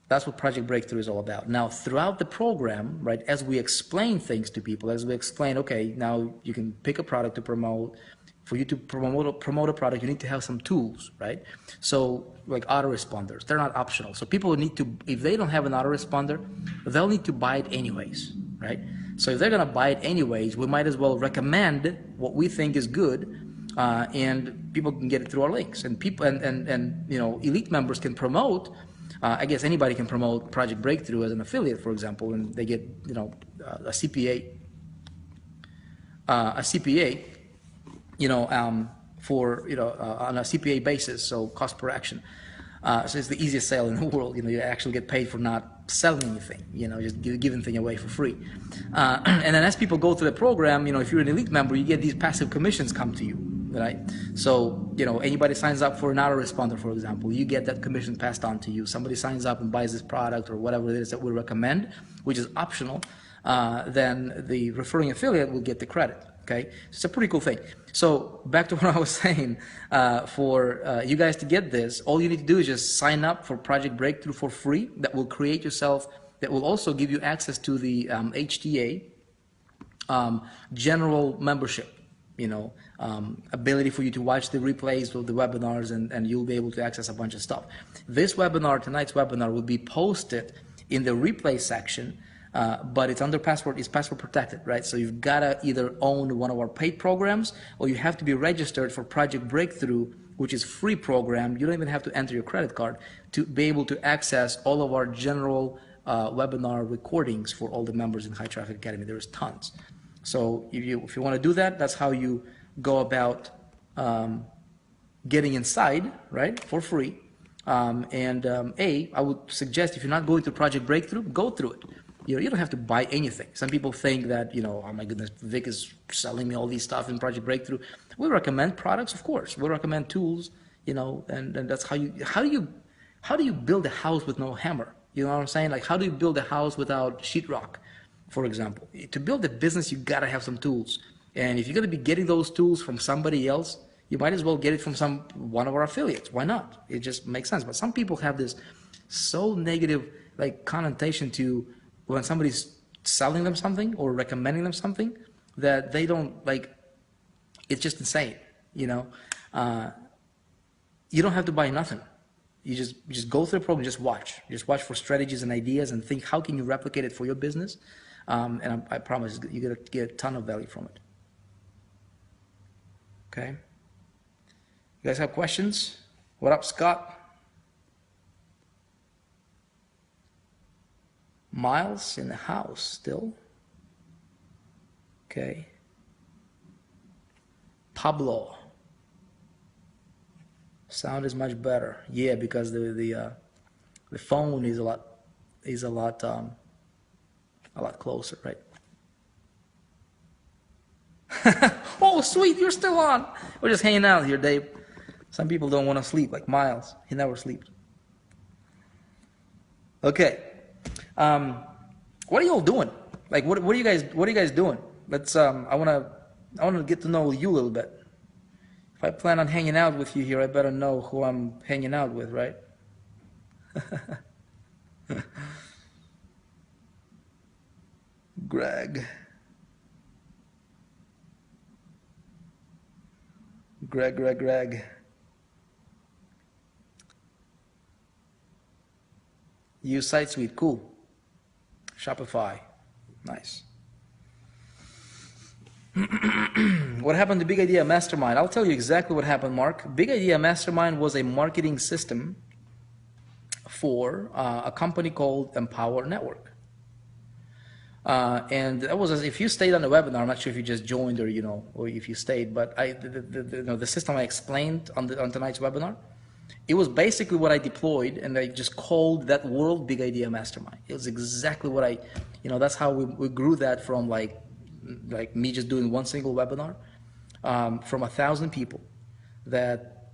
That's what Project Breakthrough is all about. Now, throughout the program, right, as we explain things to people, as we explain, okay, now you can pick a product to promote. For you to promote a product, you need to have some tools, right? So, like autoresponders, they're not optional. So people need to, if they don't have an autoresponder, they'll need to buy it anyways, right? So if they're gonna buy it anyways, we might as well recommend what we think is good, and people can get it through our links. And people and elite members can promote. I guess anybody can promote Project Breakthrough as an affiliate, for example, and they get a CPA, for on a CPA basis, so cost per action. So it's the easiest sale in the world. You actually get paid for not selling anything. Just giving thing away for free. And then as people go through the program, if you're an elite member, you get these passive commissions come to you, right? So anybody signs up for an autoresponder, for example, you get that commission passed on to you. Somebody signs up and buys this product or whatever it is that we recommend, which is optional. Then the referring affiliate will get the credit. Okay, so it's a pretty cool thing. So back to what I was saying, for you guys to get this, all you need to do is just sign up for Project Breakthrough for free. That will create yourself, that will also give you access to the HTA general membership, ability for you to watch the replays of the webinars, and you'll be able to access a bunch of stuff. This webinar, tonight's webinar, will be posted in the replay section. But it's under password, it's password protected, right? So you've got to either own one of our paid programs, or you have to be registered for Project Breakthrough, which is free program. You don't even have to enter your credit card to be able to access all of our general webinar recordings for all the members in High Traffic Academy. There's tons. So if you want to do that, that's how you go about getting inside, right, for free. I would suggest, if you're not going through Project Breakthrough, go through it. You don't have to buy anything. Some people think that, oh my goodness, Vic is selling me all these stuff in Project Breakthrough. We recommend products, of course. We recommend tools, and that's how do you build a house with no hammer? You know what I'm saying? Like, how do you build a house without sheetrock, for example? To build a business, you gotta have some tools. And if you're gonna be getting those tools from somebody else, you might as well get it from one of our affiliates. Why not? It just makes sense. But some people have this so negative like connotation to when somebody's selling them something or recommending them something that they don't like. It's just insane, you know. You don't have to buy nothing. You just go through the program, just watch for strategies and ideas, and think how can you replicate it for your business. And I promise you're gonna get a ton of value from it. Okay. You guys have questions? What up, Scott? Miles in the house still. Okay. Pablo. Sound is much better. Yeah, because the phone is a lot closer, right? Oh, sweet, you're still on. We're just hanging out here, Dave. Some people don't want to sleep, like Miles. He never sleeps. Okay. What are you all doing? Like, what are you guys doing? Let's. I wanna get to know you a little bit. If I plan on hanging out with you here, I better know who I'm hanging out with, right? Greg. Use SiteSuite, cool. Shopify, nice. What happened to Big Idea Mastermind? I'll tell you exactly what happened, Mark. Big Idea Mastermind was a marketing system for a company called Empower Network. And that was, if you stayed on the webinar, I'm not sure if you just joined or if you stayed, but the system I explained on tonight's webinar, it was basically what I deployed, and I just called that world Big Idea Mastermind. It was exactly what that's how we grew that from like me just doing one single webinar, from 1,000 people that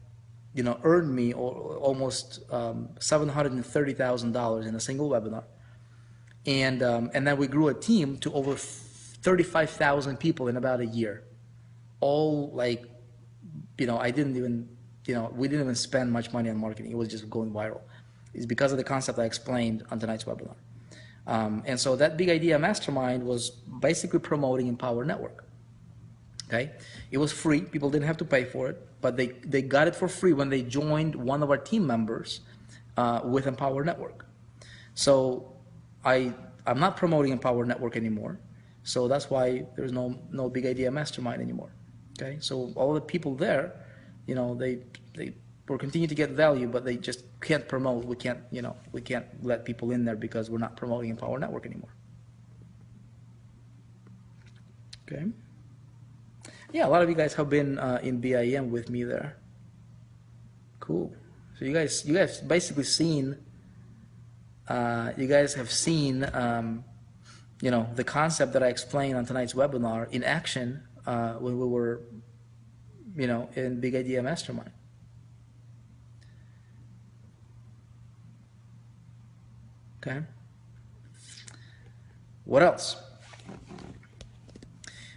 earned me almost $730,000 in a single webinar. And then we grew a team to over 35,000 people in about a year. All like, I didn't even, we didn't even spend much money on marketing. It was just going viral. It's because of the concept I explained on tonight's webinar. And so that Big Idea Mastermind was basically promoting Empower Network. Okay, it was free. People didn't have to pay for it, but they got it for free when they joined one of our team members with Empower Network. So I'm not promoting Empower Network anymore. So that's why there's no Big Idea Mastermind anymore. Okay, so all the people there, they will continue to get value, but they just can't promote. We can't let people in there because we're not promoting Empower Network anymore. Okay. Yeah, a lot of you guys have been in BIM with me there. Cool. So you guys basically seen. You guys have seen, the concept that I explained on tonight's webinar in action when we were, in Big Idea Mastermind. Okay. What else?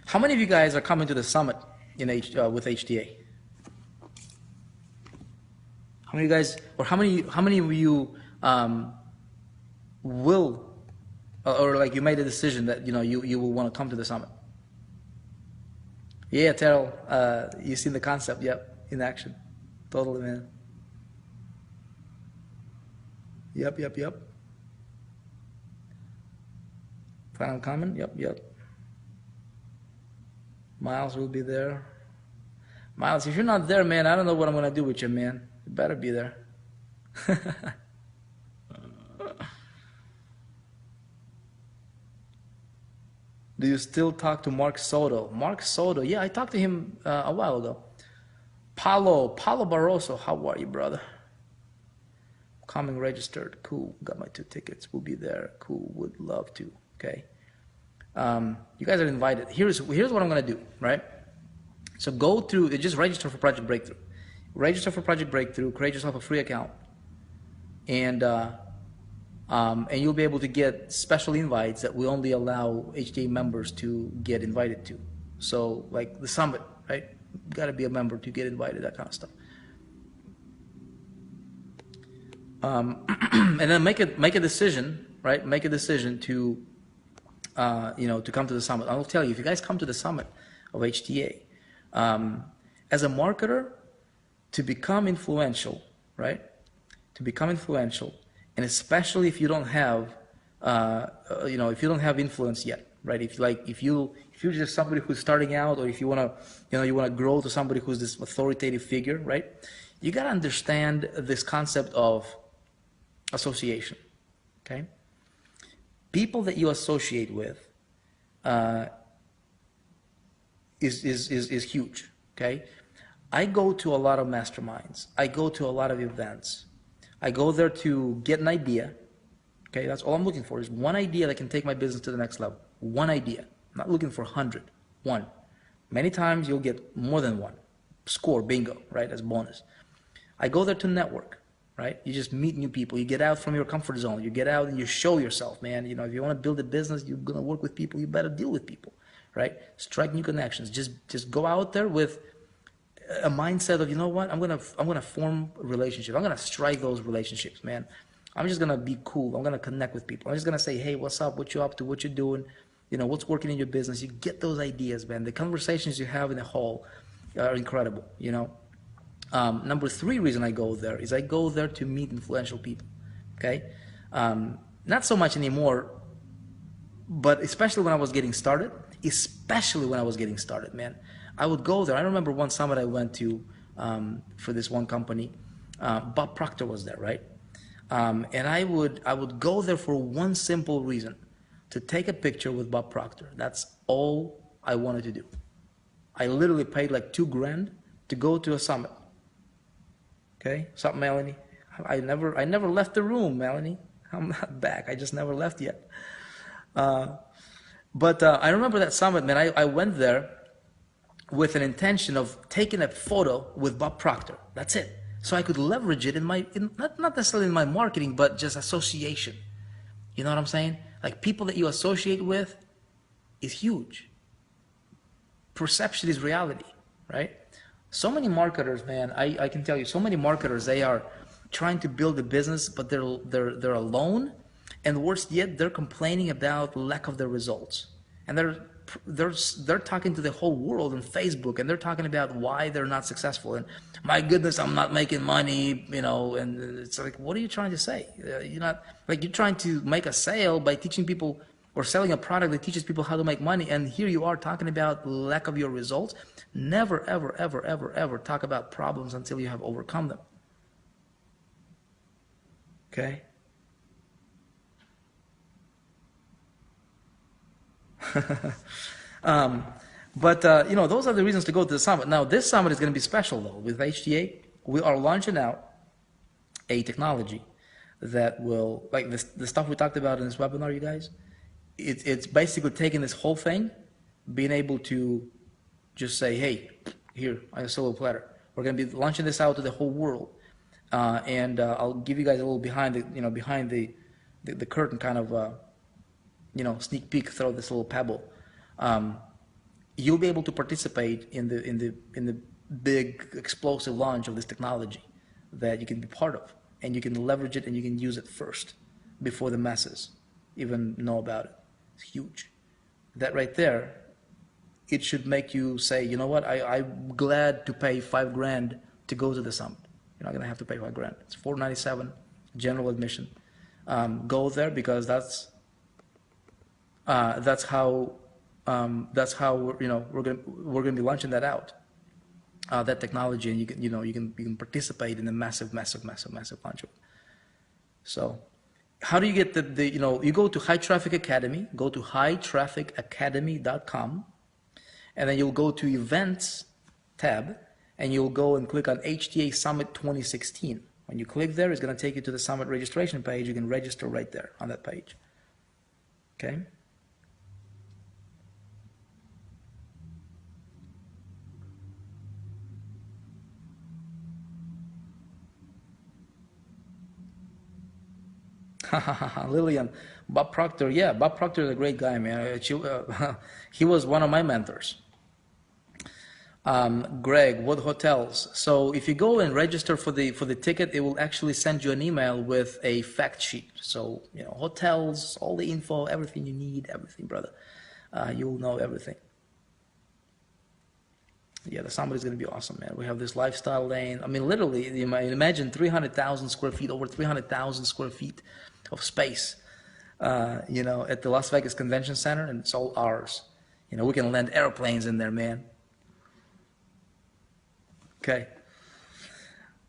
How many of you guys are coming to the summit with HTA? How many of you guys, or how many of you will, or like you made a decision that you will want to come to the summit? Yeah, Terrell, you seen the concept? Yep, in action, totally, man. Yep. Plan on coming? Yep. Miles will be there. Miles, if you're not there, man, I don't know what I'm gonna do with you, man. You better be there. Do you still talk to Mark Soto? Mark Soto, yeah, I talked to him a while ago. Paulo Barroso, how are you, brother? Coming registered, cool. Got my 2 tickets, we'll be there, cool, would love to. Okay. You guys are invited. Here's what I'm going to do, right? So go through, just register for Project Breakthrough. Register for Project Breakthrough, create yourself a free account, and you'll be able to get special invites that we only allow HTA members to get invited to. So like the summit, right? You got to be a member to get invited, that kind of stuff. And then make a decision, right? Make a decision to, to come to the summit. I'll tell you, if you guys come to the summit of HTA, as a marketer, to become influential, right? To become influential, and especially if you don't have, if you don't have influence yet, right? If you're just somebody who's starting out, or if you wanna grow to somebody who's this authoritative figure, right? You gotta understand this concept of association, okay? People that you associate with is huge, okay? I go to a lot of masterminds. I go to a lot of events. I go there to get an idea, okay? That's all I'm looking for, is one idea that can take my business to the next level. One idea. I'm not looking for 100. One. Many times you'll get more than one. Score, bingo, right, as bonus. I go there to network, right? You just meet new people. You get out from your comfort zone. You get out and you show yourself, man. You know, if you want to build a business, you're going to work with people, you better deal with people, right? Strike new connections. Just go out there with a mindset of, you know what, I'm gonna form a relationship. I'm gonna strike those relationships, man. I'm just gonna be cool. I'm gonna connect with people. I'm just gonna say, hey, what's up? What you up to? What you doing? You know, what's working in your business? You get those ideas, man. The conversations you have in the hall are incredible, you know. Number 3 reason I go there is I go there to meet influential people, okay? Not so much anymore, but especially when I was getting started, man. I would go there. I remember one summit I went to for this one company. Bob Proctor was there, right? And I would go there for one simple reason, to take a picture with Bob Proctor. That's all I wanted to do. I literally paid like $2,000 to go to a summit. Okay, what's up, Melanie? I never left the room, Melanie. I'm not back. I just never left yet. But I remember that summit, man. I went there with an intention of taking a photo with Bob Proctor. That's it. So I could leverage it not necessarily in my marketing, but just association. You know what I'm saying? Like, people that you associate with is huge. Perception is reality, right? So many marketers, man, I can tell you, so many marketers, they are trying to build a business, but they're alone, and worse yet, they're complaining about lack of their results. And they're talking to the whole world on Facebook, and they're talking about why they're not successful, and my goodness, I'm not making money, you know. And it's like, what are you trying to say? You're trying to make a sale by teaching people, or selling a product that teaches people how to make money, and here you are talking about lack of your results. Never, ever, ever, ever, ever talk about problems until you have overcome them. Okay? Those are the reasons to go to the summit. Now, this summit is going to be special, though. With HTA, we are launching out a technology that will, like the stuff we talked about in this webinar, you guys, it's basically taking this whole thing, being able to just say, hey, here, I have a solo platter. We're going to be launching this out to the whole world. I'll give you guys a little behind the curtain kind of, sneak peek through this little pebble. You'll be able to participate in the big explosive launch of this technology that you can be part of, and you can leverage it, and you can use it first before the masses even know about it. It's huge. That right there, it should make you say, you know what, I'm glad to pay $5,000 to go to the summit. You're not going to have to pay $5,000. It's $497 general admission. Go there, because that's how we're going to be launching that out, that technology, and you can participate in a massive launch of it. So, how do you get you go to High Traffic Academy, go to hightrafficacademy.com, and then you'll go to Events tab, and you'll go and click on HTA Summit 2016. When you click there, it's going to take you to the Summit registration page. You can register right there on that page. Okay? Lillian, Bob Proctor. Yeah, Bob Proctor is a great guy, man. He was one of my mentors. Greg, what hotels? So if you go and register for the ticket, it will actually send you an email with a fact sheet. So hotels, all the info, everything you need, everything, brother. You'll know everything. Yeah, the summit is going to be awesome, man. We have this lifestyle lane. I mean, literally, you might imagine 300,000 square feet, over 300,000 square feet of space, at the Las Vegas Convention Center, and it's all ours. We can land airplanes in there, man. Okay.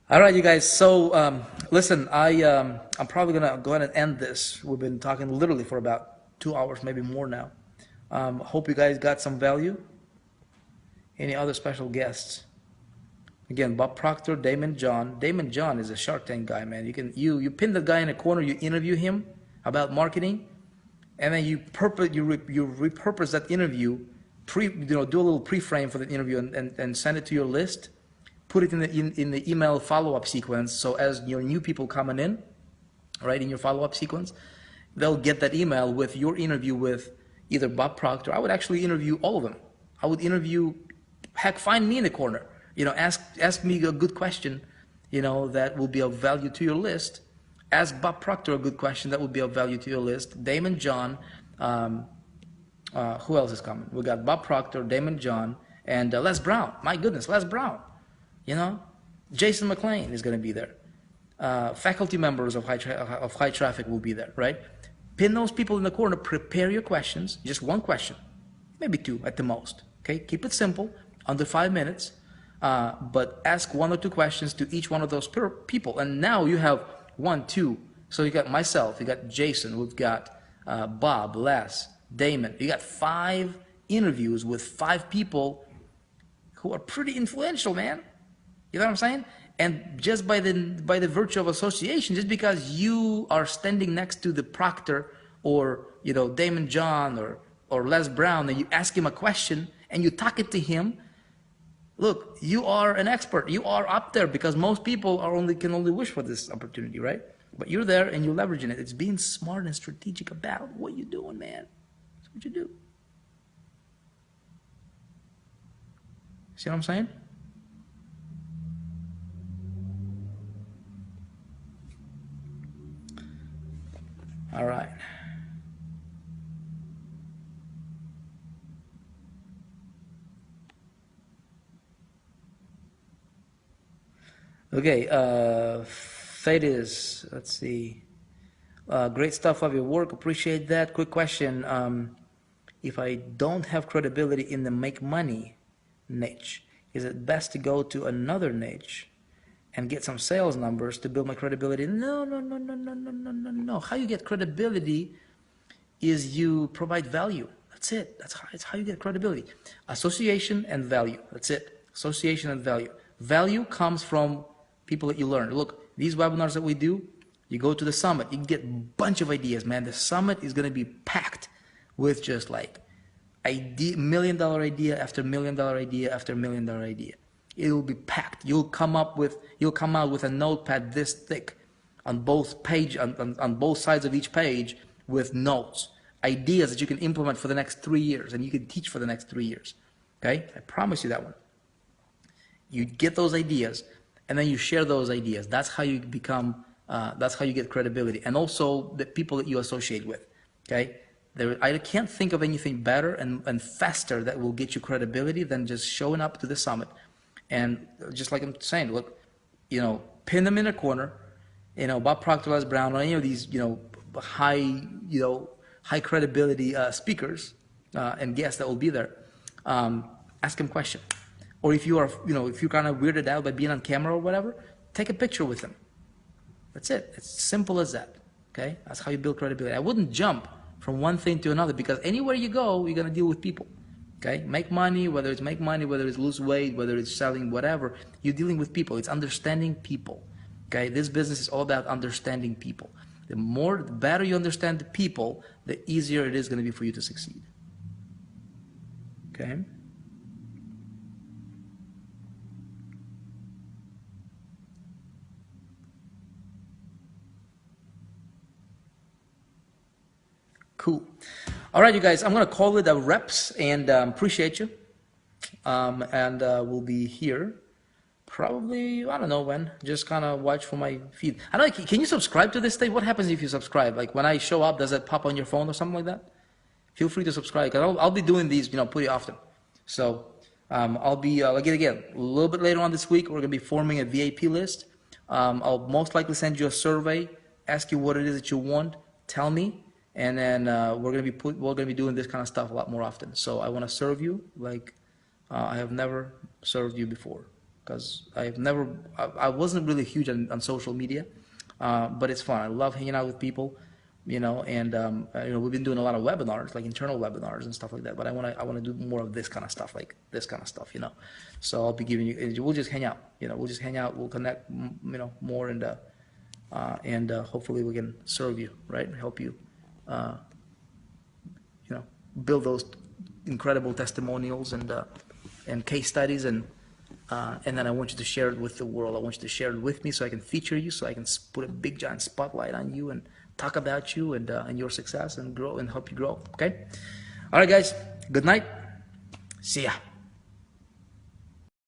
All right, you guys. So, listen, I'm probably gonna go ahead and end this. We've been talking literally for about 2 hours, maybe more now. Hope you guys got some value. Any other special guests? Again, Bob Proctor, Damon John. Damon John is a Shark Tank guy, man. You pin the guy in a corner, you interview him about marketing, and then you repurpose that interview, do a little pre-frame for the interview and send it to your list. Put it in the email follow-up sequence. So as your new people coming in, right, in your follow-up sequence, they'll get that email with your interview with either Bob Proctor. I would actually interview all of them. I would interview, heck, find me in the corner. Ask me a good question, that will be of value to your list. Ask Bob Proctor a good question that will be of value to your list. Damon John, who else is coming? We got Bob Proctor, Damon John, and Les Brown. My goodness, Les Brown. Jason McLean is going to be there. Faculty members of high traffic will be there, right? Pin those people in the corner. Prepare your questions. Just one question, maybe two at the most. Okay, keep it simple, under 5 minutes. But ask 1 or 2 questions to each one of those people. And now you have 1, 2. So you got myself, you got Jason, we've got Bob, Les, Damon. You got 5 interviews with 5 people who are pretty influential, man. You know what I'm saying? And just by the virtue of association, just because you are standing next to the Proctor or Damon John or Les Brown, and you ask him a question and you talk it to him, look, you are an expert. You are up there because most people can only wish for this opportunity, right? But you're there and you're leveraging it. It's being smart and strategic about what you're doing, man. That's what you do. See what I'm saying? All right. Okay, Thaddeus, let's see. Great stuff of your work, appreciate that. Quick question, if I don't have credibility in the make money niche, is it best to go to another niche and get some sales numbers to build my credibility? No. How you get credibility is you provide value. That's it. That's how you get credibility. Association and value. That's it. Association and value. Value comes from people that you learn. Look, these webinars that we do, you go to the summit, you get a bunch of ideas, man. The summit is going to be packed with just like $1 million idea after $1 million idea after $1 million idea. It will be packed. You'll come out with a notepad this thick on both sides of each page with notes, ideas that you can implement for the next 3 years and you can teach for the next 3 years. Okay? I promise you that one. You get those ideas and then you share those ideas. That's how you become, that's how you get credibility. And also the people that you associate with. Okay? I can't think of anything better and faster that will get you credibility than just showing up to the summit. And just like I'm saying, look, pin them in a corner, Bob Proctor, Les Brown, or any of these, high credibility speakers and guests that will be there. Ask them question. Or if you are, if you're kind of weirded out by being on camera or whatever, take a picture with them. That's it. It's simple as that. Okay? That's how you build credibility. I wouldn't jump from one thing to another because anywhere you go, you're going to deal with people. Okay? Make money, whether it's lose weight, whether it's selling, whatever, you're dealing with people. It's understanding people. Okay? This business is all about understanding people. The better you understand the people, the easier it is going to be for you to succeed. Okay? Cool. All right, you guys, I'm going to call it a reps, and appreciate you. And we'll be here probably, I don't know when. Just kind of watch for my feed. I don't know, can you subscribe to this thing? What happens if you subscribe? Like when I show up, does it pop on your phone or something like that? Feel free to subscribe, because I'll be doing these, pretty often. So I'll be, again, a little bit later on this week, we're going to be forming a VIP list. I'll most likely send you a survey, ask you what it is that you want, tell me, and then we're going to be doing this kind of stuff a lot more often. So I want to serve you like I have never served you before, because I wasn't really huge on social media, but it's fun. I love hanging out with people. And we've been doing a lot of webinars, like internal webinars and stuff like that. But I want to do more of this kind of stuff, like this kind of stuff, So I'll be giving you. We'll just hang out, We'll just hang out. We'll connect, more, and hopefully we can serve you, right? Help you, build those incredible testimonials and case studies, and then I want you to share it with the world. I want you to share it with me so I can feature you, so I can put a big giant spotlight on you and talk about you and your success and grow and help you grow. Okay. All right, guys. Good night. See ya.